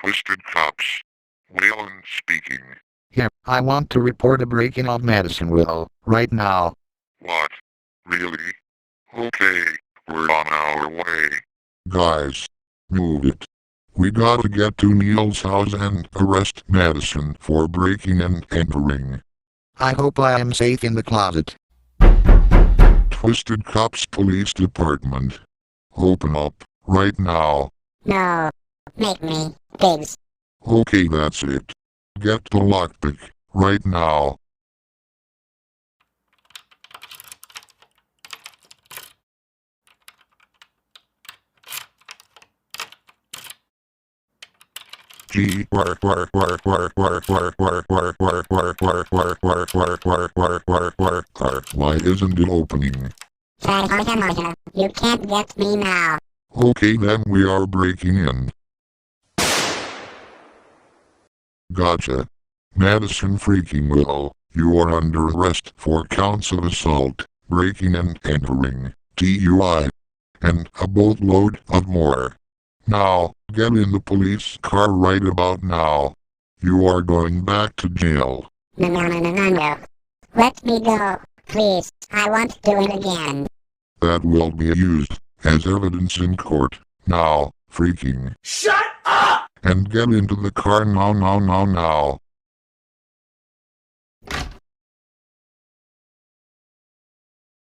Twisted Cops. Waylon speaking. Yeah, I want to report a break-in on Madison, Will, right now. What? Really? Okay, we're on our way. Guys, move it. We gotta get to Neal's house and arrest Madison for breaking and entering. I hope I am safe in the closet. Twisted Cops Police Department. Open up, right now. No. Make me, pigs. Okay, that's it. Get the lockpick, right now. Why isn't it opening? You can't get me now. Okay, then we are breaking in. Gotcha. Madison freaking Will, you are under arrest for counts of assault, breaking and entering, DUI, and a boatload of more. Now, get in the police car right about now. You are going back to jail. No. Let me go, please. I won't do it again. That will be used as evidence in court. Now, freaking. Shut up! And get into the car now.